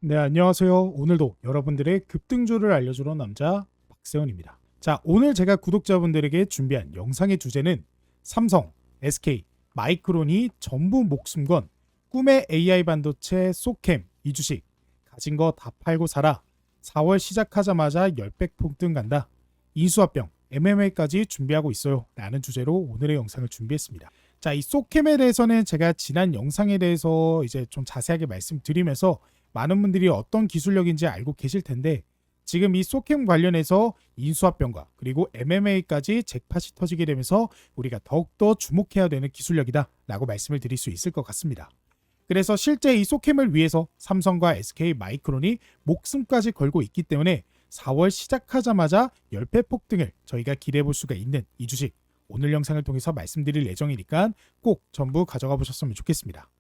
네, 안녕하세요. 오늘도 여러분들의 급등주를 알려주러 남자 박세훈입니다. 자, 오늘 제가 구독자분들에게 준비한 영상의 주제는 삼성, SK, 마이크론이 전부 목숨 건 꿈의 AI 반도체 소캠 이 주식 가진 거 다 팔고 살아. 4월 시작하자마자 10배 폭등 간다. 인수합병, MMA까지 준비하고 있어요. 라는 주제로 오늘의 영상을 준비했습니다. 자, 이 소캠에 대해서는 제가 지난 영상에 대해서 이제 좀 자세하게 말씀드리면서 많은 분들이 어떤 기술력인지 알고 계실 텐데, 지금 이 소캠 관련해서 인수합병과 그리고 MMA까지 잭팟이 터지게 되면서 우리가 더욱더 주목해야 되는 기술력이다 라고 말씀을 드릴 수 있을 것 같습니다. 그래서 실제 이 소캠을 위해서 삼성과 SK 마이크론이 목숨까지 걸고 있기 때문에 4월 시작하자마자 10배 폭등을 저희가 기대해 볼 수가 있는 이 주식, 오늘 영상을 통해서 말씀드릴 예정이니까 꼭 전부 가져가 보셨으면 좋겠습니다.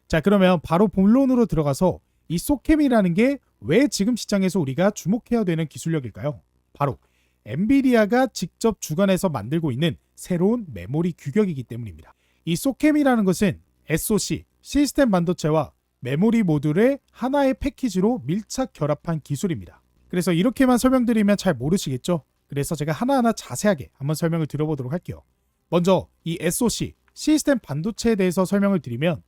자, 그러면 바로 본론으로 들어가서 이 소캠이라는 게 왜 지금 시장에서 우리가 주목해야 되는 기술력일까요? 바로 엔비디아가 직접 주관해서 만들고 있는 새로운 메모리 규격이기 때문입니다. 이 소캠이라는 것은 SoC, 시스템 반도체와 메모리 모듈을 하나의 패키지로 밀착 결합한 기술입니다. 그래서 이렇게만 설명드리면 잘 모르시겠죠? 그래서 제가 하나하나 자세하게 한번 설명을 드려보도록 할게요. 먼저 이 SoC, 시스템 반도체에 대해서 설명을 드리면,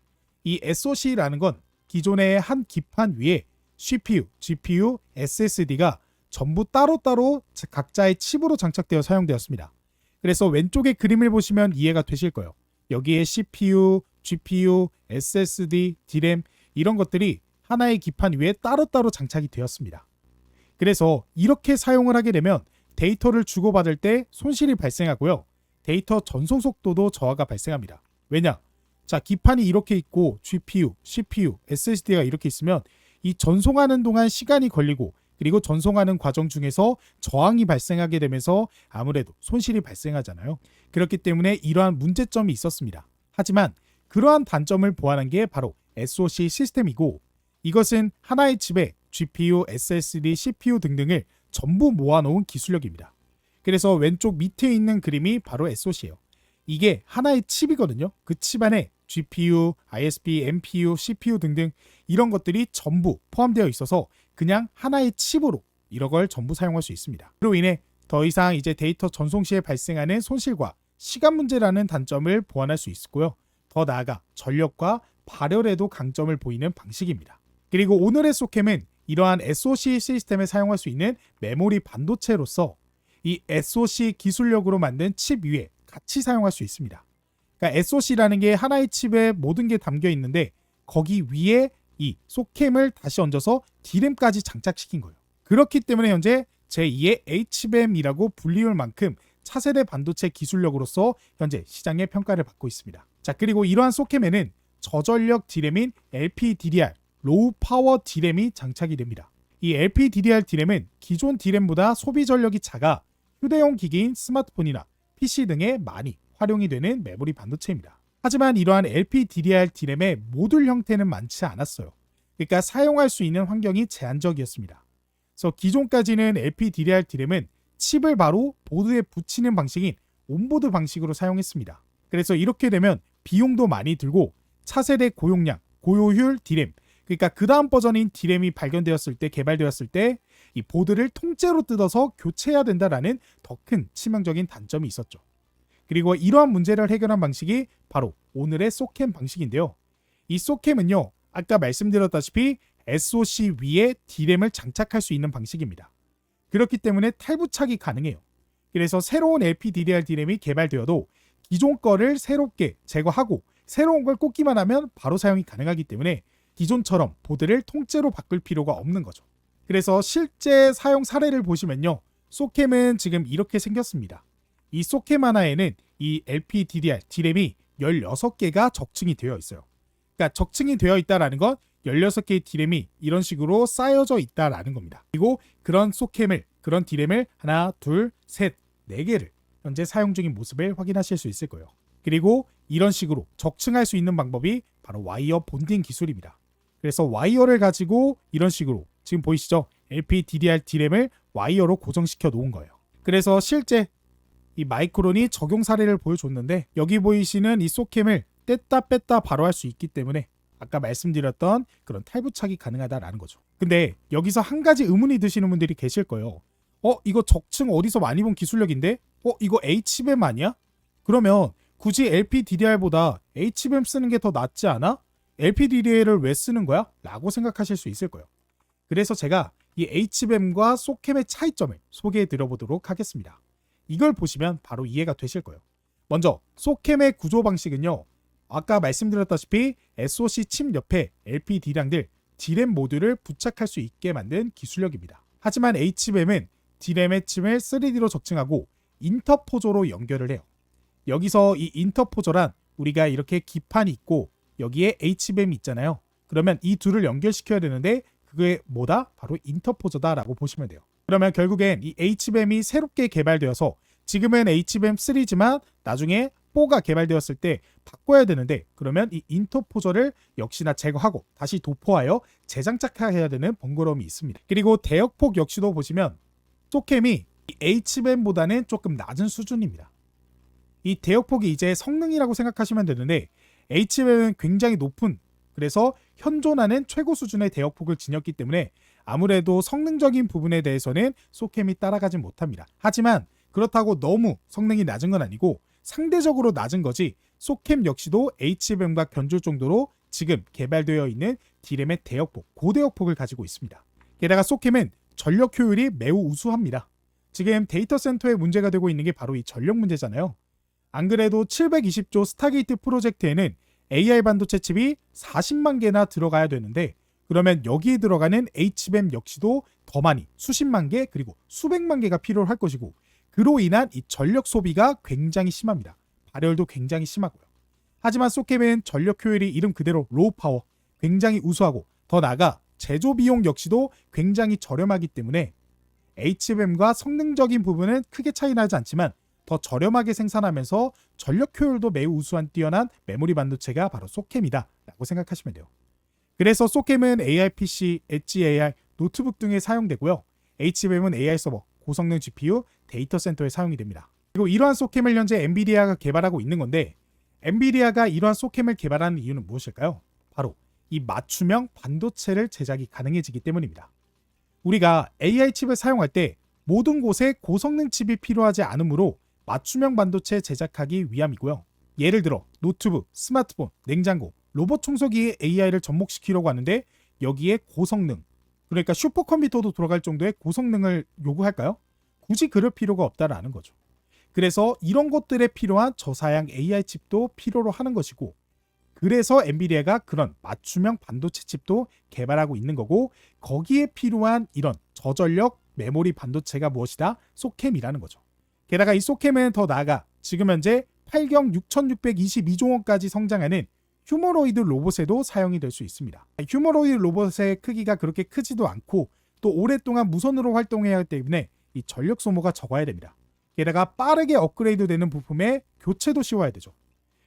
이 SoC라는 건 기존의 한 기판 위에 CPU, GPU, SSD가 전부 따로따로 각자의 칩으로 장착되어 사용되었습니다. 그래서 왼쪽의 그림을 보시면 이해가 되실 거예요. 여기에 CPU, GPU, SSD, DRAM 이런 것들이 하나의 기판 위에 따로따로 장착이 되었습니다. 그래서 이렇게 사용을 하게 되면 데이터를 주고받을 때 손실이 발생하고요. 데이터 전송 속도도 저하가 발생합니다. 왜냐? 자, 기판이 이렇게 있고 GPU, CPU, SSD가 이렇게 있으면 이 전송하는 동안 시간이 걸리고, 그리고 전송하는 과정 중에서 저항이 발생하게 되면서 아무래도 손실이 발생하잖아요. 그렇기 때문에 이러한 문제점이 있었습니다. 하지만 그러한 단점을 보완한 게 바로 SoC 시스템이고, 이것은 하나의 칩에 GPU, SSD, CPU 등등을 전부 모아놓은 기술력입니다. 그래서 왼쪽 밑에 있는 그림이 바로 SoC예요. 이게 하나의 칩이거든요. 그 칩 안에 GPU, ISP, NPU, CPU 등등 이런 것들이 전부 포함되어 있어서 그냥 하나의 칩으로 이런 걸 전부 사용할 수 있습니다. 그로 인해 더 이상 이제 데이터 전송 시에 발생하는 손실과 시간 문제라는 단점을 보완할 수 있고요. 더 나아가 전력과 발열에도 강점을 보이는 방식입니다. 그리고 오늘의 소캠은 이러한 SoC 시스템에 사용할 수 있는 메모리 반도체로서 이 SoC 기술력으로 만든 칩 위에 같이 사용할 수 있습니다. 그러니까 SoC라는 게 하나의 칩에 모든 게 담겨 있는데 거기 위에 이 소캠을 다시 얹어서 DRAM까지 장착시킨 거예요. 그렇기 때문에 현재 제2의 HBM이라고 불리울 만큼 차세대 반도체 기술력으로서 현재 시장의 평가를 받고 있습니다. 자, 그리고 이러한 소캠에는 저전력 DRAM인 LPDDR, 로우 파워 DRAM이 장착이 됩니다. 이 LPDDR DRAM은 기존 DRAM보다 소비 전력이 작아 휴대용 기기인 스마트폰이나 PC 등에 많이 활용이 되는 메모리 반도체입니다. 하지만 이러한 LPDDR DRAM의 모듈 형태는 많지 않았어요. 그러니까 사용할 수 있는 환경이 제한적이었습니다. 그래서 기존까지는 LPDDR DRAM은 칩을 바로 보드에 붙이는 방식인 온보드 방식으로 사용했습니다. 그래서 이렇게 되면 비용도 많이 들고 차세대 고용량, 고효율 DRAM, 그러니까 그 다음 버전인 DRAM이 발견되었을 때, 개발되었을 때 이 보드를 통째로 뜯어서 교체해야 된다라는 더 큰 치명적인 단점이 있었죠. 그리고 이러한 문제를 해결한 방식이 바로 오늘의 소캠 방식인데요. 이 소캠은요, 아까 말씀드렸다시피 SoC 위에 DRAM을 장착할 수 있는 방식입니다. 그렇기 때문에 탈부착이 가능해요. 그래서 새로운 LPDDR DRAM이 개발되어도 기존 거를 새롭게 제거하고 새로운 걸 꽂기만 하면 바로 사용이 가능하기 때문에 기존처럼 보드를 통째로 바꿀 필요가 없는 거죠. 그래서 실제 사용 사례를 보시면요, 소캠은 지금 이렇게 생겼습니다. 이 소캠 하나에는 이 LPDDR DRAM이 16개가 적층이 되어 있어요. 그러니까 적층이 되어 있다는 건 16개의 DRAM이 이런 식으로 쌓여져 있다라는 겁니다. 그리고 그런 DRAM을 하나, 둘, 셋, 4개를 현재 사용 중인 모습을 확인하실 수 있을 거예요. 그리고 이런 식으로 적층할 수 있는 방법이 바로 와이어 본딩 기술입니다. 그래서 와이어를 가지고 이런 식으로 지금 보이시죠? LPDDR DRAM을 와이어로 고정시켜 놓은 거예요. 그래서 실제 이 마이크론이 적용 사례를 보여줬는데, 여기 보이시는 이 소캠을 뗐다 뺐다 바로 할 수 있기 때문에 아까 말씀드렸던 그런 탈부착이 가능하다라는 거죠. 근데 여기서 한 가지 의문이 드시는 분들이 계실 거예요. 이거 적층 어디서 많이 본 기술력인데? 이거 HBM 아니야? 그러면 굳이 LPDDR보다 HBM 쓰는 게 더 낫지 않아? LPDDR을 왜 쓰는 거야? 라고 생각하실 수 있을 거예요. 그래서 제가 이 HBM과 소캠의 차이점을 소개해 드려보도록 하겠습니다. 이걸 보시면 바로 이해가 되실 거예요. 먼저 소캠의 구조 방식은요. 아까 말씀드렸다시피 SoC 칩 옆에 LPDRAM들 D램 모듈을 부착할 수 있게 만든 기술력입니다. 하지만 HBM은 D램의 칩을 3D로 적층하고 인터포저로 연결을 해요. 여기서 이 인터포저란 우리가 이렇게 기판이 있고 여기에 HBM이 있잖아요. 그러면 이 둘을 연결시켜야 되는데 그게 뭐다? 바로 인터포저다라고 보시면 돼요. 그러면 결국엔 이 HBM이 새롭게 개발되어서 지금은 HBM3지만 나중에 4가 개발되었을 때 바꿔야 되는데 그러면 이 인터포저를 역시나 제거하고 다시 도포하여 재장착해야 되는 번거로움이 있습니다. 그리고 대역폭 역시도 보시면 소캠이 HBM보다는 조금 낮은 수준입니다. 이 대역폭이 이제 성능이라고 생각하시면 되는데 HBM은 굉장히 높은 그래서 현존하는 최고 수준의 대역폭을 지녔기 때문에 아무래도 성능적인 부분에 대해서는 소캠이 따라가지 못합니다. 하지만 그렇다고 너무 성능이 낮은 건 아니고 상대적으로 낮은 거지 소캠 역시도 HBM과 견줄 정도로 지금 개발되어 있는 D램의 대역폭, 고대역폭을 가지고 있습니다. 게다가 소캠은 전력 효율이 매우 우수합니다. 지금 데이터 센터에 문제가 되고 있는 게 바로 이 전력 문제잖아요. 안 그래도 720조 스타게이트 프로젝트에는 AI 반도체 칩이 40만 개나 들어가야 되는데 그러면 여기에 들어가는 HBM 역시도 더 많이 수십만 개 그리고 수백만 개가 필요할 것이고 그로 인한 이 전력 소비가 굉장히 심합니다. 발열도 굉장히 심하고요. 하지만 소캠은 전력 효율이 이름 그대로 로우 파워, 굉장히 우수하고 더 나아가 제조 비용 역시도 굉장히 저렴하기 때문에 HBM과 성능적인 부분은 크게 차이 나지 않지만 더 저렴하게 생산하면서 전력 효율도 매우 우수한 뛰어난 메모리 반도체가 바로 소캠이다 라고 생각하시면 돼요. 그래서 소캠은 AI PC, 엣지 AI, 노트북 등에 사용되고요. HBM은 AI 서버, 고성능 GPU, 데이터 센터에 사용이 됩니다. 그리고 이러한 소캠을 현재 엔비디아가 개발하고 있는 건데 엔비디아가 이러한 소캠을 개발하는 이유는 무엇일까요? 바로 이 맞춤형 반도체를 제작이 가능해지기 때문입니다. 우리가 AI 칩을 사용할 때 모든 곳에 고성능 칩이 필요하지 않으므로 맞춤형 반도체 제작하기 위함이고요. 예를 들어 노트북, 스마트폰, 냉장고, 로봇 청소기에 AI를 접목시키려고 하는데 여기에 고성능, 그러니까 슈퍼컴퓨터도 들어갈 정도의 고성능을 요구할까요? 굳이 그럴 필요가 없다라는 거죠. 그래서 이런 것들에 필요한 저사양 AI 칩도 필요로 하는 것이고 그래서 엔비디아가 그런 맞춤형 반도체 칩도 개발하고 있는 거고 거기에 필요한 이런 저전력 메모리 반도체가 무엇이다? 소캠이라는 거죠. 게다가 이 소캠은 더 나아가 지금 현재 8경 6622종원까지 성장하는 휴머노이드 로봇에도 사용이 될 수 있습니다. 휴머노이드 로봇의 크기가 그렇게 크지도 않고 또 오랫동안 무선으로 활동해야 하기 때문에 이 전력 소모가 적어야 됩니다. 게다가 빠르게 업그레이드 되는 부품의 교체도 쉬워야 되죠.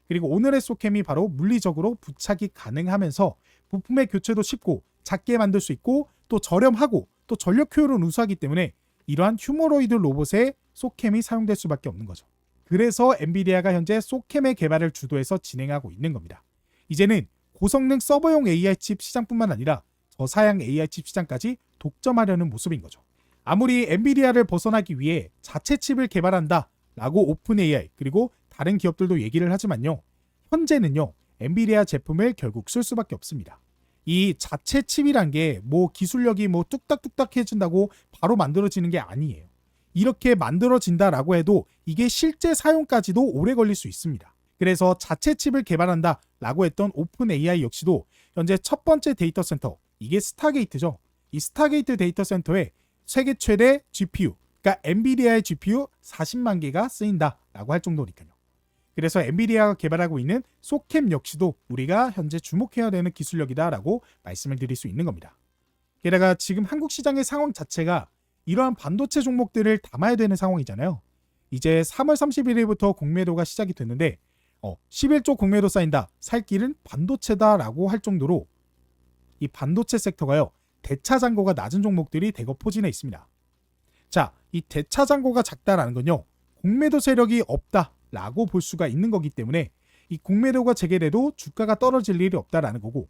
그리고 오늘의 소캠이 바로 물리적으로 부착이 가능하면서 부품의 교체도 쉽고 작게 만들 수 있고 또 저렴하고 또 전력 효율은 우수하기 때문에 이러한 휴머노이드 로봇에 소캠이 사용될 수밖에 없는 거죠. 그래서 엔비디아가 현재 소캠의 개발을 주도해서 진행하고 있는 겁니다. 이제는 고성능 서버용 AI 칩 시장뿐만 아니라 저사양 AI 칩 시장까지 독점하려는 모습인 거죠. 아무리 엔비디아를 벗어나기 위해 자체 칩을 개발한다 라고 오픈 AI 그리고 다른 기업들도 얘기를 하지만요. 현재는요. 엔비디아 제품을 결국 쓸 수밖에 없습니다. 이 자체 칩이란 게 뭐 기술력이 뭐 뚝딱뚝딱 해진다고 바로 만들어지는 게 아니에요. 이렇게 만들어진다라고 해도 이게 실제 사용까지도 오래 걸릴 수 있습니다. 그래서 자체 칩을 개발한다 라고 했던 오픈 AI 역시도 현재 첫 번째 데이터 센터, 이게 스타게이트죠. 이 스타게이트 데이터 센터에 세계 최대 GPU, 그러니까 엔비디아의 GPU 40만 개가 쓰인다라고 할 정도니까요. 그래서 엔비디아가 개발하고 있는 소캠 역시도 우리가 현재 주목해야 되는 기술력이다라고 말씀을 드릴 수 있는 겁니다. 게다가 지금 한국 시장의 상황 자체가 이러한 반도체 종목들을 담아야 되는 상황이잖아요. 이제 3월 31일부터 공매도가 시작이 됐는데 11조 공매도 쌓인다. 살 길은 반도체다라고 할 정도로 이 반도체 섹터가요. 대차잔고가 낮은 종목들이 대거 포진해 있습니다. 자, 이 대차잔고가 작다라는 건요. 공매도 세력이 없다라고 볼 수가 있는 거기 때문에 이 공매도가 재개돼도 주가가 떨어질 일이 없다라는 거고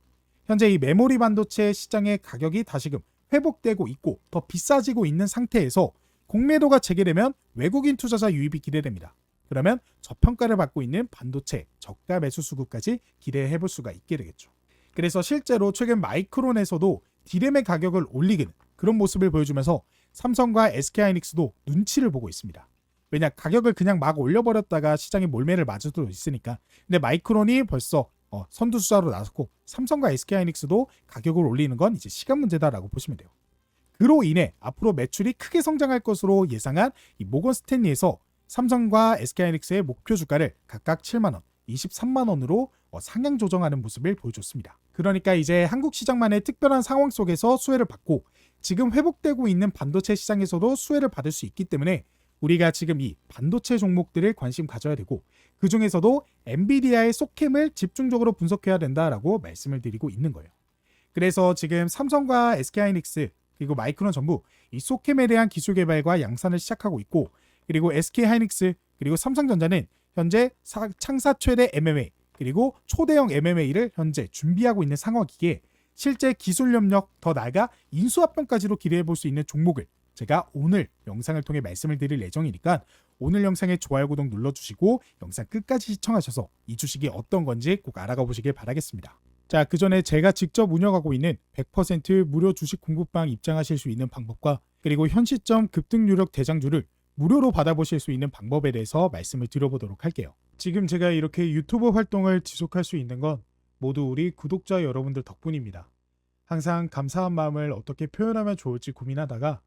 현재 이 메모리 반도체 시장의 가격이 다시금 회복되고 있고 더 비싸지고 있는 상태에서 공매도가 재개되면 외국인 투자자 유입이 기대됩니다. 그러면 저평가를 받고 있는 반도체 저가 매수 수급까지 기대해 볼 수가 있게 되겠죠. 그래서 실제로 최근 마이크론에서도 디램의 가격을 올리는 그런 모습을 보여주면서 삼성과 SK하이닉스도 눈치를 보고 있습니다. 왜냐, 가격을 그냥 막 올려버렸다가 시장에 몰매를 맞을 수도 있으니까. 근데 마이크론이 벌써 선두주자로 나섰고 삼성과 SK하이닉스도 가격을 올리는 건 이제 시간 문제다라고 보시면 돼요. 그로 인해 앞으로 매출이 크게 성장할 것으로 예상한 이 모건 스탠리에서 삼성과 SK하이닉스의 목표 주가를 각각 7만 원, 23만 원으로 상향 조정하는 모습을 보여줬습니다. 그러니까 이제 한국 시장만의 특별한 상황 속에서 수혜를 받고 지금 회복되고 있는 반도체 시장에서도 수혜를 받을 수 있기 때문에 우리가 지금 이 반도체 종목들을 관심 가져야 되고 그 중에서도 엔비디아의 소캠을 집중적으로 분석해야 된다라고 말씀을 드리고 있는 거예요. 그래서 지금 삼성과 SK하이닉스 그리고 마이크론 전부 이 소캠에 대한 기술 개발과 양산을 시작하고 있고 그리고 SK하이닉스 그리고 삼성전자는 현재 창사 최대 MMA 그리고 초대형 MMA를 현재 준비하고 있는 상황이기에 실제 기술 협력 더 나아가 인수합병까지도 기대해 볼 수 있는 종목을 제가 오늘 영상을 통해 말씀을 드릴 예정이니까 오늘 영상에 좋아요 구독 눌러주시고 영상 끝까지 시청하셔서 이 주식이 어떤 건지 꼭 알아가 보시길 바라겠습니다. 자, 그 전에 제가 직접 운영하고 있는 100% 무료 주식 공부방 입장하실 수 있는 방법과 그리고 현 시점 급등 유력 대장주를 무료로 받아보실 수 있는 방법에 대해서 말씀을 드려보도록 할게요. 지금 제가 이렇게 유튜브 활동을 지속할 수 있는 건 모두 우리 구독자 여러분들 덕분입니다. 항상 감사한 마음을 어떻게 표현하면 좋을지 고민하다가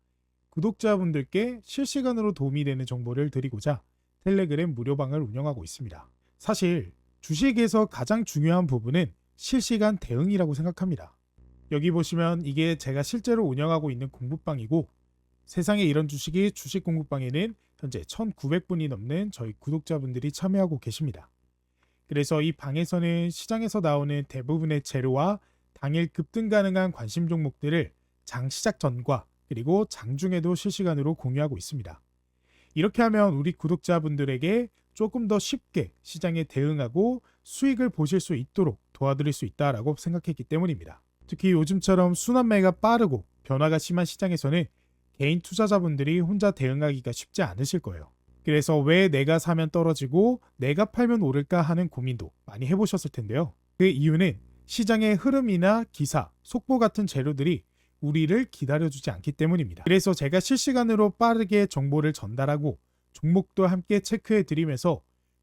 구독자분들께 실시간으로 도움이 되는 정보를 드리고자 텔레그램 무료방을 운영하고 있습니다. 사실 주식에서 가장 중요한 부분은 실시간 대응이라고 생각합니다. 여기 보시면 이게 제가 실제로 운영하고 있는 공부방이고 세상에 이런 주식이 주식 공부방에는 현재 1900분이 넘는 저희 구독자분들이 참여하고 계십니다. 그래서 이 방에서는 시장에서 나오는 대부분의 재료와 당일 급등 가능한 관심 종목들을 장 시작 전과 그리고 장중에도 실시간으로 공유하고 있습니다. 이렇게 하면 우리 구독자분들에게 조금 더 쉽게 시장에 대응하고 수익을 보실 수 있도록 도와드릴 수 있다라고 생각했기 때문입니다. 특히 요즘처럼 순환매가 빠르고 변화가 심한 시장에서는 개인 투자자분들이 혼자 대응하기가 쉽지 않으실 거예요. 그래서 왜 내가 사면 떨어지고 내가 팔면 오를까 하는 고민도 많이 해보셨을 텐데요. 그 이유는 시장의 흐름이나 기사, 속보 같은 재료들이 우리를 기다려주지 않기 때문입니다. 그래서 제가 실시간으로 빠르게 정보를 전달하고 종목도 함께 체크해드리면서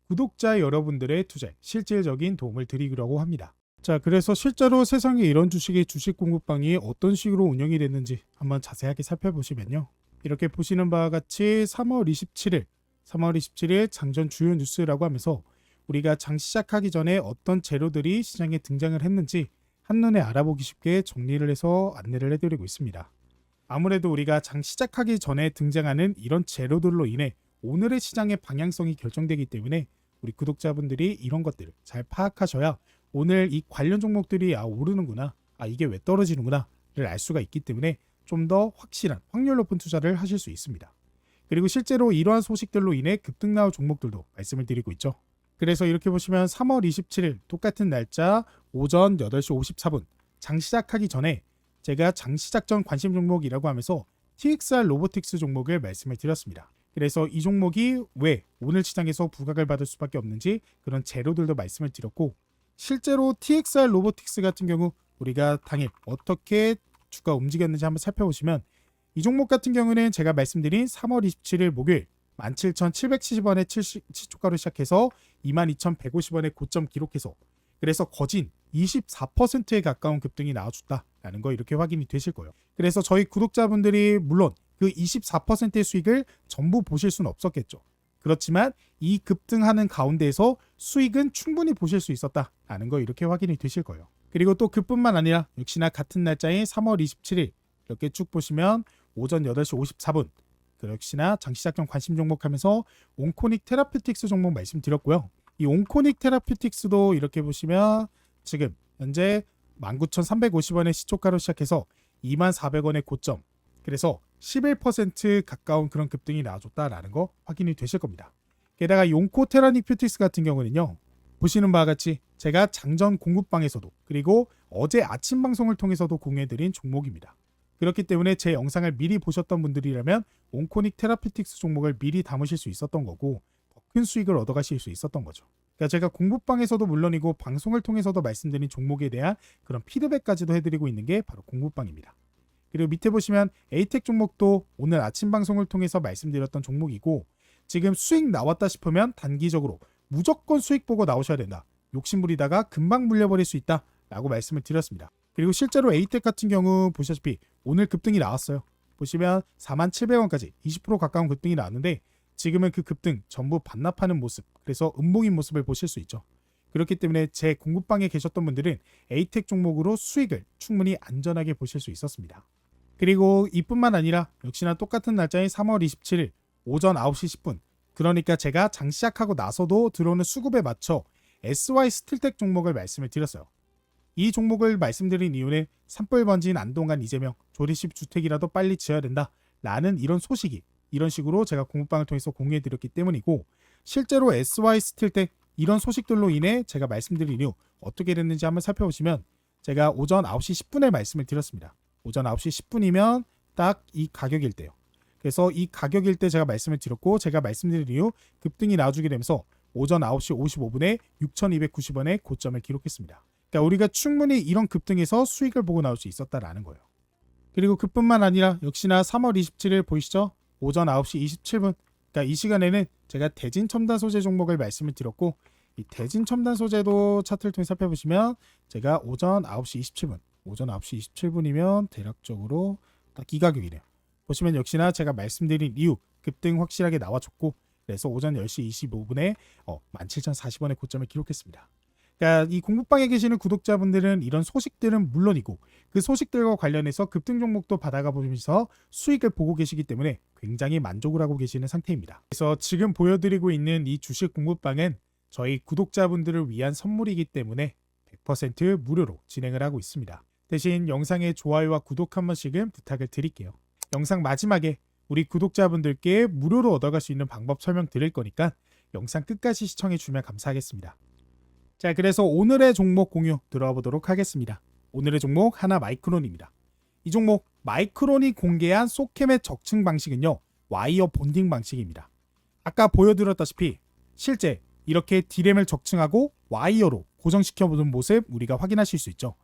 구독자 여러분들의 투자에 실질적인 도움을 드리려고 합니다. 자, 그래서 실제로 세상에 이런 주식의 주식 공부방이 어떤 식으로 운영이 됐는지 한번 자세하게 살펴보시면요. 이렇게 보시는 바와 같이 3월 27일 장전 주요 뉴스라고 하면서 우리가 장 시작하기 전에 어떤 재료들이 시장에 등장을 했는지 한눈에 알아보기 쉽게 정리를 해서 안내를 해드리고 있습니다. 아무래도 우리가 장 시작하기 전에 등장하는 이런 재료들로 인해 오늘의 시장의 방향성이 결정되기 때문에 우리 구독자분들이 이런 것들을 잘 파악하셔야 오늘 이 관련 종목들이 오르는구나, 이게 왜 떨어지는구나를 알 수가 있기 때문에 좀 더 확실한 확률 높은 투자를 하실 수 있습니다. 그리고 실제로 이러한 소식들로 인해 급등 나올 종목들도 말씀을 드리고 있죠. 그래서 이렇게 보시면 3월 27일 똑같은 날짜 오전 8시 54분 장 시작하기 전에 제가 장 시작 전 관심 종목이라고 하면서 TXR 로보틱스 종목을 말씀을 드렸습니다. 그래서 이 종목이 왜 오늘 시장에서 부각을 받을 수밖에 없는지 그런 재료들도 말씀을 드렸고 실제로 TXR 로보틱스 같은 경우 우리가 당일 어떻게 주가 움직였는지 한번 살펴보시면 이 종목 같은 경우는 제가 말씀드린 3월 27일 목요일 17,770원에 7초가로 시작해서 22,150원에 고점 기록해서 그래서 거진 24%에 가까운 급등이 나와줬다라는 거 이렇게 확인이 되실 거예요. 그래서 저희 구독자분들이 물론 그 24%의 수익을 전부 보실 수는 없었겠죠. 그렇지만 이 급등하는 가운데에서 수익은 충분히 보실 수 있었다라는 거 이렇게 확인이 되실 거예요. 그리고 또 그뿐만 아니라 역시나 같은 날짜인 3월 27일 이렇게 쭉 보시면 오전 8시 54분 역시나 장시작 전 관심 종목 하면서 온코닉 테라퓨틱스 종목 말씀드렸고요. 이 온코닉 테라퓨틱스도 이렇게 보시면 지금 현재 19,350원의 시초가로 시작해서 24,400원의 고점 그래서 11% 가까운 그런 급등이 나와줬다라는 거 확인이 되실 겁니다. 게다가 이 온코 테라닉 퓨틱스 같은 경우는요. 보시는 바와 같이 제가 장전 공부방에서도 그리고 어제 아침 방송을 통해서도 공유해드린 종목입니다. 그렇기 때문에 제 영상을 미리 보셨던 분들이라면 온코닉 테라피틱스 종목을 미리 담으실 수 있었던 거고 더 큰 수익을 얻어가실 수 있었던 거죠. 그러니까 제가 공부방에서도 물론이고 방송을 통해서도 말씀드린 종목에 대한 그런 피드백까지도 해드리고 있는 게 바로 공부방입니다. 그리고 밑에 보시면 에이텍 종목도 오늘 아침 방송을 통해서 말씀드렸던 종목이고 지금 수익 나왔다 싶으면 단기적으로 무조건 수익 보고 나오셔야 된다. 욕심부리다가 금방 물려버릴 수 있다 라고 말씀을 드렸습니다. 그리고 실제로 에이텍 같은 경우 보시다시피 오늘 급등이 나왔어요. 보시면 47,700원까지 20% 가까운 급등이 나왔는데 지금은 그 급등 전부 반납하는 모습, 그래서 음봉인 모습을 보실 수 있죠. 그렇기 때문에 제 공부방에 계셨던 분들은 에이텍 종목으로 수익을 충분히 안전하게 보실 수 있었습니다. 그리고 이뿐만 아니라 역시나 똑같은 날짜인 3월 27일 오전 9시 10분, 그러니까 제가 장 시작하고 나서도 들어오는 수급에 맞춰 SY 스틸텍 종목을 말씀을 드렸어요. 이 종목을 말씀드린 이유는 산불 번진 안동간 이재명 조립식 주택이라도 빨리 지어야 된다 라는 이런 소식이 이런 식으로 제가 공부방을 통해서 공유해드렸기 때문이고, 실제로 SY 스틸텍 이런 소식들로 인해 제가 말씀드린 이유 어떻게 됐는지 한번 살펴보시면 제가 오전 9시 10분에 말씀을 드렸습니다. 오전 9시 10분이면 딱 이 가격일 때요. 그래서 이 가격일 때 제가 말씀을 드렸고 제가 말씀드린 이유 급등이 나와주게 되면서 오전 9시 55분에 6,290원의 고점을 기록했습니다. 그러니까 우리가 충분히 이런 급등에서 수익을 보고 나올 수 있었다라는 거예요. 그리고 그뿐만 아니라 역시나 3월 27일 보이시죠? 오전 9시 27분. 그러니까 이 시간에는 제가 대진 첨단 소재 종목을 말씀을 드렸고 이 대진 첨단 소재도 차트를 통해 살펴보시면 제가 오전 9시 27분, 오전 9시 27분이면 대략적으로 딱 이 가격이네요. 보시면 역시나 제가 말씀드린 이유 급등 확실하게 나와줬고 그래서 오전 10시 25분에 17,040원의 고점을 기록했습니다. 그러니까 이 공부방에 계시는 구독자분들은 이런 소식들은 물론이고 그 소식들과 관련해서 급등 종목도 받아가 보면서 수익을 보고 계시기 때문에 굉장히 만족을 하고 계시는 상태입니다. 그래서 지금 보여드리고 있는 이 주식 공부방은 저희 구독자분들을 위한 선물이기 때문에 100% 무료로 진행을 하고 있습니다. 대신 영상의 좋아요와 구독 한 번씩은 부탁을 드릴게요. 영상 마지막에 우리 구독자분들께 무료로 얻어갈 수 있는 방법 설명드릴 거니까 영상 끝까지 시청해주면 감사하겠습니다. 자, 그래서 오늘의 종목 공유 들어가 보도록 하겠습니다. 오늘의 종목 하나마이크론입니다. 이 종목 마이크론이 공개한 소캠의 적층 방식은요, 와이어 본딩 방식입니다. 아까 보여드렸다시피 실제 이렇게 D램을 적층하고 와이어로 고정시켜보는 모습 우리가 확인하실 수 있죠.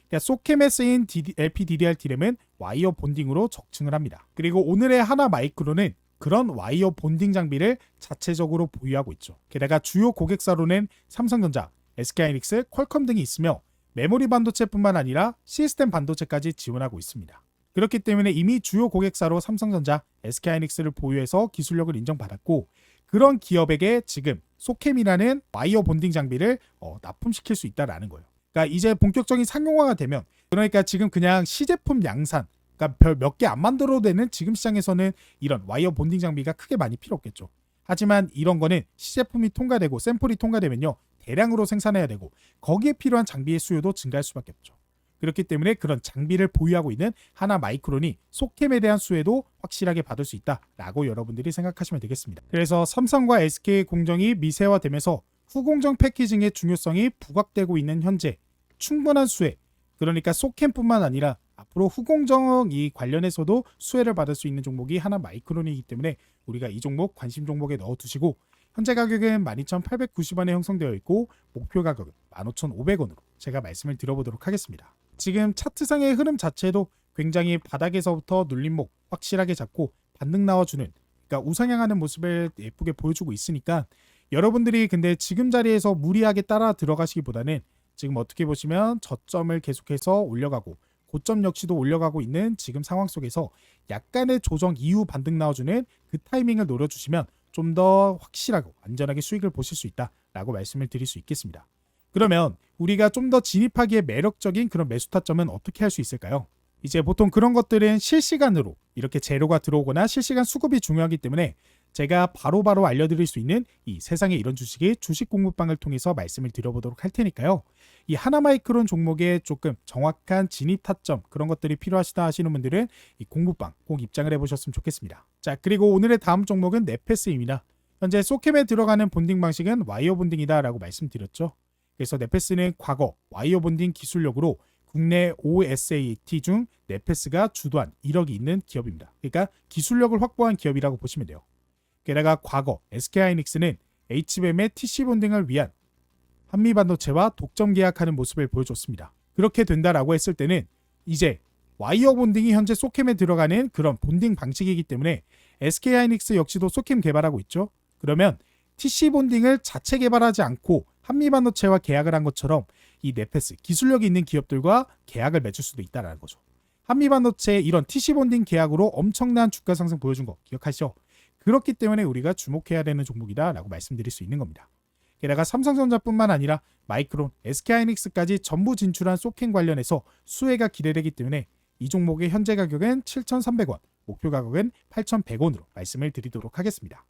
그러니까 소캠에 쓰인 LPDDR D램은 와이어 본딩으로 적층을 합니다. 그리고 오늘의 하나마이크론은 그런 와이어 본딩 장비를 자체적으로 보유하고 있죠. 게다가 주요 고객사로는 삼성전자, SK하이닉스, 퀄컴 등이 있으며 메모리 반도체뿐만 아니라 시스템 반도체까지 지원하고 있습니다. 그렇기 때문에 이미 주요 고객사로 삼성전자, SK하이닉스를 보유해서 기술력을 인정받았고 그런 기업에게 지금 소캠이라는 와이어 본딩 장비를 납품시킬 수 있다라는 거예요. 그러니까 이제 본격적인 상용화가 되면 그러니까 지금 그냥 시제품 양산 그러니까 별 몇 개 안 만들어도 되는 지금 시장에서는 이런 와이어 본딩 장비가 크게 많이 필요 없겠죠. 하지만 이런 거는 시제품이 통과되고 샘플이 통과되면요 대량으로 생산해야 되고 거기에 필요한 장비의 수요도 증가할 수밖에 없죠. 그렇기 때문에 그런 장비를 보유하고 있는 하나마이크론이 소캠에 대한 수혜도 확실하게 받을 수 있다라고 여러분들이 생각하시면 되겠습니다. 그래서 삼성과 SK의 공정이 미세화되면서 후공정 패키징의 중요성이 부각되고 있는 현재 충분한 수혜, 그러니까 소캠뿐만 아니라 앞으로 후공정이 관련해서도 수혜를 받을 수 있는 종목이 하나마이크론이기 때문에 우리가 이 종목 관심 종목에 넣어두시고 현재 가격은 12,890원에 형성되어 있고 목표 가격은 15,500원으로 제가 말씀을 드려보도록 하겠습니다. 지금 차트상의 흐름 자체도 굉장히 바닥에서부터 눌림목 확실하게 잡고 반등 나와주는 그러니까 우상향하는 모습을 예쁘게 보여주고 있으니까 여러분들이 근데 지금 자리에서 무리하게 따라 들어가시기보다는 지금 어떻게 보시면 저점을 계속해서 올려가고 고점 역시도 올려가고 있는 지금 상황 속에서 약간의 조정 이후 반등 나와주는 그 타이밍을 노려주시면 좀 더 확실하고 안전하게 수익을 보실 수 있다라고 말씀을 드릴 수 있겠습니다. 그러면 우리가 좀 더 진입하기에 매력적인 그런 매수 타점은 어떻게 할 수 있을까요? 이제 보통 그런 것들은 실시간으로 이렇게 재료가 들어오거나 실시간 수급이 중요하기 때문에 제가 바로바로 알려드릴 수 있는 이 세상에 이런 주식이 주식 공부방을 통해서 말씀을 드려보도록 할 테니까요. 이 하나마이크론 종목의 조금 정확한 진입 타점 그런 것들이 필요하시다 하시는 분들은 이 공부방 꼭 입장을 해보셨으면 좋겠습니다. 자, 그리고 오늘의 다음 종목은 네페스입니다. 현재 소캠에 들어가는 본딩 방식은 와이어 본딩이다 라고 말씀드렸죠. 그래서 네페스는 과거 와이어 본딩 기술력으로 국내 OSAT 중 네페스가 주도한 이력이 있는 기업입니다. 그러니까 기술력을 확보한 기업이라고 보시면 돼요. 게다가 과거 SK하이닉스는 HBM의 TC 본딩을 위한 한미반도체와 독점 계약하는 모습을 보여줬습니다. 그렇게 된다라고 했을 때는 이제 와이어 본딩이 현재 소캠에 들어가는 그런 본딩 방식이기 때문에 SK하이닉스 역시도 소캠 개발하고 있죠. 그러면 TC 본딩을 자체 개발하지 않고 한미반도체와 계약을 한 것처럼 이 네페스 기술력이 있는 기업들과 계약을 맺을 수도 있다는 거죠. 한미반도체의 이런 TC 본딩 계약으로 엄청난 주가 상승 보여준 거 기억하시죠? 그렇기 때문에 우리가 주목해야 되는 종목이다라고 말씀드릴 수 있는 겁니다. 게다가 삼성전자뿐만 아니라 마이크론, SK하이닉스까지 전부 진출한 소캠 관련해서 수혜가 기대되기 때문에 이 종목의 현재 가격은 7,300원, 목표 가격은 8,100원으로 말씀을 드리도록 하겠습니다.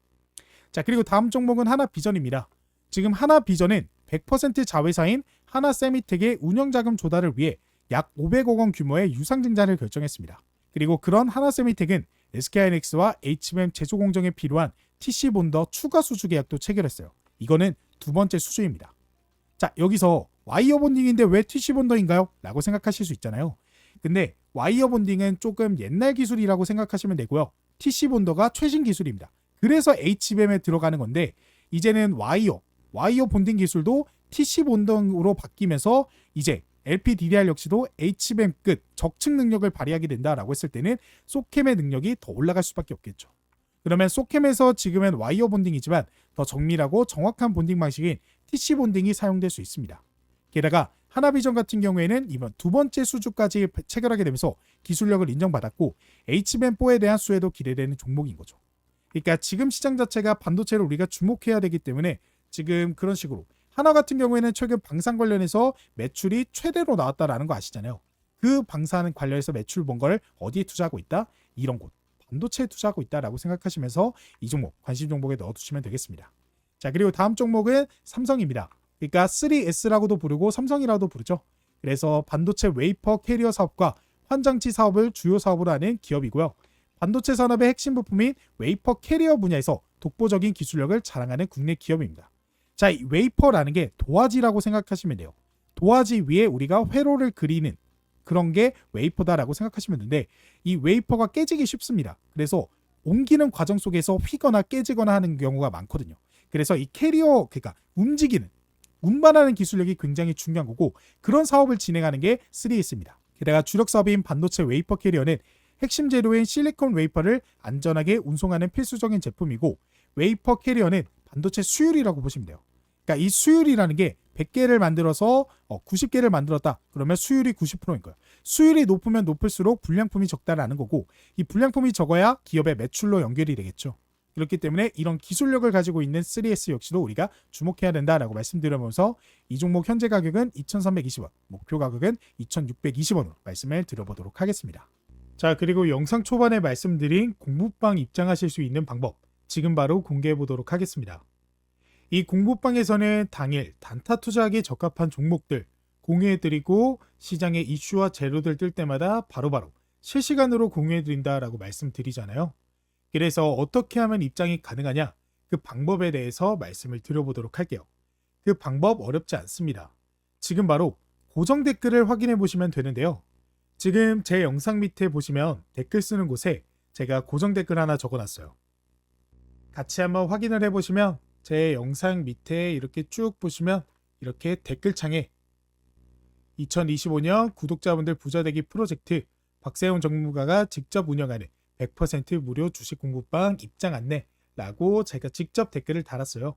자, 그리고 다음 종목은 하나비전입니다. 지금 하나비전은 100% 자회사인 하나세미텍의 운영자금 조달을 위해 약 500억 원 규모의 유상증자를 결정했습니다. 그리고 그런 하나세미텍은 SK하이닉스와 HBM 제조 공정에 필요한 TC 본더 추가 수주 계약도 체결했어요. 이거는 두 번째 수주입니다. 자, 여기서 와이어 본딩인데 왜 TC 본더인가요? 라고 생각하실 수 있잖아요. 근데 와이어 본딩은 조금 옛날 기술이라고 생각하시면 되고요. TC 본더가 최신 기술입니다. 그래서 HBM에 들어가는 건데 이제는 와이어 본딩 기술도 TC 본더로 바뀌면서 이제 LPDDR 역시도 HBM급 적층 능력을 발휘하게 된다라고 했을 때는 소캠의 능력이 더 올라갈 수밖에 없겠죠. 그러면 소캠에서 지금은 와이어 본딩이지만 더 정밀하고 정확한 본딩 방식인 TC 본딩이 사용될 수 있습니다. 게다가 하나비전 같은 경우에는 이번 두 번째 수주까지 체결하게 되면서 기술력을 인정받았고 HBM4에 대한 수혜도 기대되는 종목인 거죠. 그러니까 지금 시장 자체가 반도체를 우리가 주목해야 되기 때문에 지금 그런 식으로 하나 같은 경우에는 최근 방산 관련해서 매출이 최대로 나왔다라는 거 아시잖아요. 그 방산 관련해서 매출 본 걸 어디에 투자하고 있다? 이런 곳 반도체에 투자하고 있다라고 생각하시면서 이 종목 관심 종목에 넣어두시면 되겠습니다. 자, 그리고 다음 종목은 삼성입니다. 그러니까 3S라고도 부르고 삼성이라고도 부르죠. 그래서 반도체 웨이퍼 캐리어 사업과 환장치 사업을 주요 사업으로 하는 기업이고요. 반도체 산업의 핵심 부품인 웨이퍼 캐리어 분야에서 독보적인 기술력을 자랑하는 국내 기업입니다. 자, 이 웨이퍼라는 게 도화지라고 생각하시면 돼요. 도화지 위에 우리가 회로를 그리는 그런 게 웨이퍼다라고 생각하시면 되는데 이 웨이퍼가 깨지기 쉽습니다. 그래서 옮기는 과정 속에서 휘거나 깨지거나 하는 경우가 많거든요. 그래서 이 캐리어, 그러니까 움직이는 운반하는 기술력이 굉장히 중요한 거고 그런 사업을 진행하는 게 3S입니다. 게다가 주력 사업인 반도체 웨이퍼 캐리어는 핵심 재료인 실리콘 웨이퍼를 안전하게 운송하는 필수적인 제품이고 웨이퍼 캐리어는 반도체 수율이라고 보시면 돼요. 그러니까 이 수율이라는 게 100개를 만들어서 90개를 만들었다. 그러면 수율이 90%인 거예요. 수율이 높으면 높을수록 불량품이 적다라는 거고 이 불량품이 적어야 기업의 매출로 연결이 되겠죠. 그렇기 때문에 이런 기술력을 가지고 있는 3S 역시도 우리가 주목해야 된다라고 말씀드리면서 이 종목 현재 가격은 2,320원, 목표 가격은 2,620원으로 말씀을 드려보도록 하겠습니다. 자, 그리고 영상 초반에 말씀드린 공부방 입장하실 수 있는 방법 지금 바로 공개해 보도록 하겠습니다. 이 공부방에서는 당일 단타 투자하기에 적합한 종목들 공유해드리고 시장의 이슈와 재료들 뜰 때마다 바로바로 실시간으로 공유해드린다라고 말씀드리잖아요. 그래서 어떻게 하면 입장이 가능하냐? 그 방법에 대해서 말씀을 드려보도록 할게요. 그 방법 어렵지 않습니다. 지금 바로 고정 댓글을 확인해 보시면 되는데요. 지금 제 영상 밑에 보시면 댓글 쓰는 곳에 제가 고정 댓글 하나 적어놨어요. 같이 한번 확인을 해보시면 제 영상 밑에 이렇게 쭉 보시면 이렇게 댓글창에 2025년 구독자분들 부자되기 프로젝트 박세훈 전문가가 직접 운영하는 100% 무료 주식 공부방 입장 안내라고 제가 직접 댓글을 달았어요.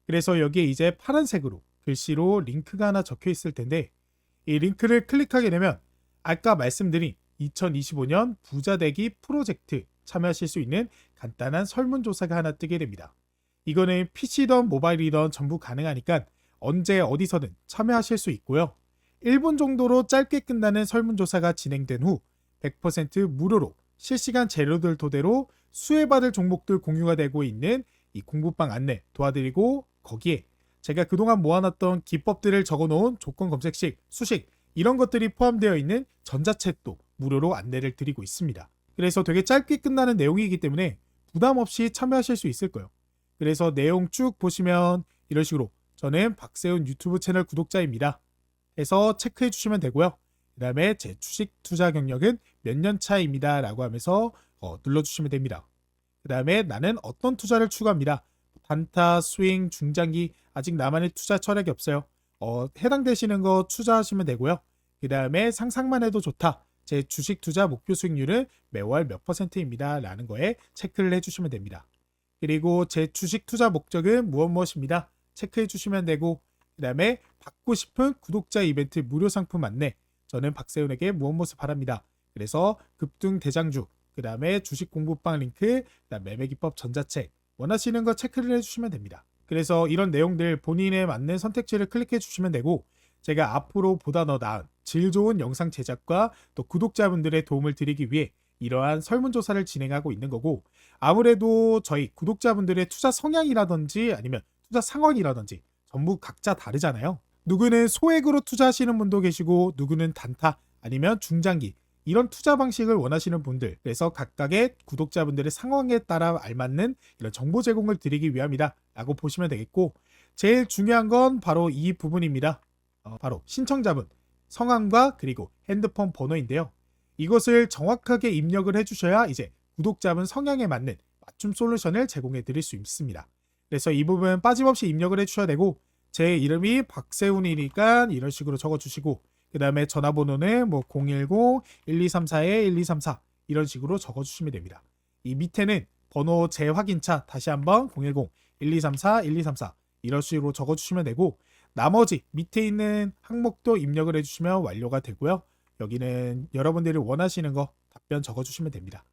그래서 여기에 이제 파란색으로 글씨로 링크가 하나 적혀 있을 텐데 이 링크를 클릭하게 되면 아까 말씀드린 2025년 부자되기 프로젝트 참여하실 수 있는 간단한 설문조사가 하나 뜨게 됩니다. 이거는 PC든 모바일이든 전부 가능하니까 언제 어디서든 참여하실 수 있고요. 1분 정도로 짧게 끝나는 설문조사가 진행된 후 100% 무료로 실시간 재료들 토대로 수혜받을 종목들 공유가 되고 있는 이 공부방 안내 도와드리고 거기에 제가 그동안 모아놨던 기법들을 적어놓은 조건 검색식, 수식 이런 것들이 포함되어 있는 전자책도 무료로 안내를 드리고 있습니다. 그래서 되게 짧게 끝나는 내용이기 때문에 부담 없이 참여하실 수 있을 거예요. 그래서 내용 쭉 보시면 이런 식으로 저는 박세훈 유튜브 채널 구독자입니다. 해서 체크해 주시면 되고요. 그 다음에 제 주식 투자 경력은 몇 년 차입니다 라고 하면서 눌러주시면 됩니다. 그 다음에 나는 어떤 투자를 추구합니다. 단타, 스윙, 중장기 아직 나만의 투자 철학이 없어요. 해당되시는 거 투자하시면 되고요. 그 다음에 상상만 해도 좋다. 제 주식 투자 목표 수익률은 매월 몇 %입니다 라는 거에 체크를 해주시면 됩니다. 그리고 제 주식 투자 목적은 무엇입니다. 체크해 주시면 되고, 그 다음에 받고 싶은 구독자 이벤트 무료 상품 안내, 저는 박세훈에게 무엇 바랍니다. 그래서 급등 대장주, 그 다음에 주식 공부방 링크, 그다음 매매 기법 전자책 원하시는 거 체크를 해주시면 됩니다. 그래서 이런 내용들 본인에 맞는 선택지를 클릭해 주시면 되고, 제가 앞으로 보다 더 나은 질 좋은 영상 제작과 또 구독자분들의 도움을 드리기 위해 이러한 설문조사를 진행하고 있는 거고, 아무래도 저희 구독자분들의 투자 성향이라든지 아니면 투자 상황이라든지 전부 각자 다르잖아요. 누구는 소액으로 투자하시는 분도 계시고, 누구는 단타 아니면 중장기 이런 투자 방식을 원하시는 분들, 그래서 각각의 구독자분들의 상황에 따라 알맞는 이런 정보 제공을 드리기 위함이다 라고 보시면 되겠고, 제일 중요한 건 바로 이 부분입니다. 바로 신청자분 성함과 그리고 핸드폰 번호인데요. 이것을 정확하게 입력을 해주셔야 이제 구독자분 성향에 맞는 맞춤 솔루션을 제공해 드릴 수 있습니다. 그래서 이 부분 빠짐없이 입력을 해주셔야 되고, 제 이름이 박세훈이니까 이런 식으로 적어주시고, 그 다음에 전화번호는 뭐 010-1234-1234 이런 식으로 적어주시면 됩니다. 이 밑에는 번호 재확인차 다시 한번 010-1234-1234 이런 식으로 적어주시면 되고, 나머지 밑에 있는 항목도 입력을 해주시면 완료가 되고요. 여기는 여러분들이 원하시는 거 답변 적어주시면 됩니다.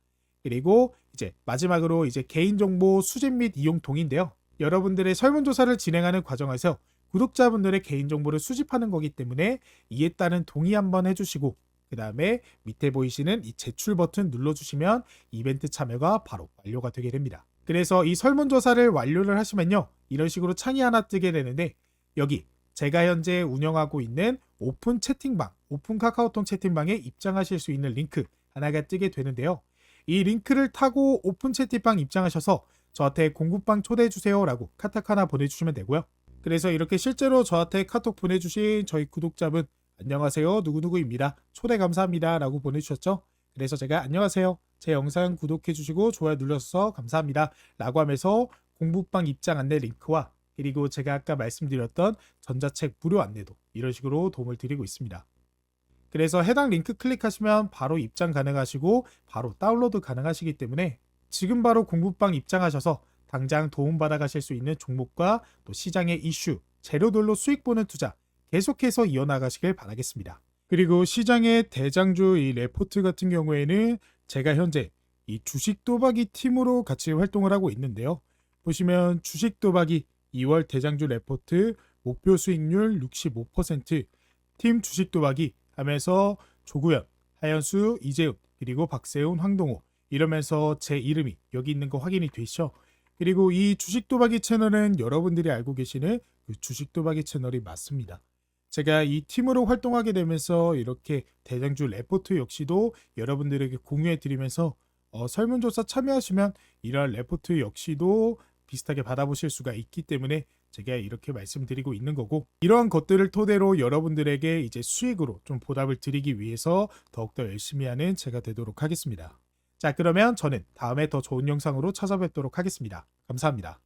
그리고 이제 마지막으로 이제 개인정보 수집 및 이용 동의인데요. 여러분들의 설문조사를 진행하는 과정에서 구독자분들의 개인정보를 수집하는 거기 때문에 이에 따른 동의 한번 해주시고, 그 다음에 밑에 보이시는 이 제출 버튼 눌러주시면 이벤트 참여가 바로 완료가 되게 됩니다. 그래서 이 설문조사를 완료를 하시면요, 이런 식으로 창이 하나 뜨게 되는데, 여기 제가 현재 운영하고 있는 오픈 채팅방, 오픈 카카오톡 채팅방에 입장하실 수 있는 링크 하나가 뜨게 되는데요. 이 링크를 타고 오픈 채팅방 입장하셔서 저한테 공부방 초대해주세요 라고 카톡 하나 보내주시면 되고요. 그래서 이렇게 실제로 저한테 카톡 보내주신 저희 구독자분, 안녕하세요 누구누구입니다, 초대 감사합니다 라고 보내주셨죠. 그래서 제가 안녕하세요, 제 영상 구독해주시고 좋아요 눌러주셔서 감사합니다 라고 하면서 공부방 입장 안내 링크와 그리고 제가 아까 말씀드렸던 전자책 무료 안내도 이런 식으로 도움을 드리고 있습니다. 그래서 해당 링크 클릭하시면 바로 입장 가능하시고 바로 다운로드 가능하시기 때문에 지금 바로 공부방 입장하셔서 당장 도움받아 가실 수 있는 종목과 또 시장의 이슈, 재료들로 수익 보는 투자 계속해서 이어나가시길 바라겠습니다. 그리고 시장의 대장주 이 레포트 같은 경우에는 제가 현재 이 주식 도박이 팀으로 같이 활동을 하고 있는데요. 보시면 주식 도박이 2월 대장주 레포트 목표 수익률 65%, 팀 주식 도박이 하면서 조구현, 하현수, 이재훈, 그리고 박세훈, 황동호 이러면서 제 이름이 여기 있는 거 확인이 되시죠? 그리고 이 주식 도박이 채널은 여러분들이 알고 계시는 그 주식 도박이 채널이 맞습니다. 제가 이 팀으로 활동하게 되면서 이렇게 대장주 레포트 역시도 여러분들에게 공유해 드리면서 설문조사 참여하시면 이러한 레포트 역시도 비슷하게 받아보실 수가 있기 때문에 제가 이렇게 말씀드리고 있는 거고, 이러한 것들을 토대로 여러분들에게 이제 수익으로 좀 보답을 드리기 위해서 더욱더 열심히 하는 제가 되도록 하겠습니다. 자, 그러면 저는 다음에 더 좋은 영상으로 찾아뵙도록 하겠습니다. 감사합니다.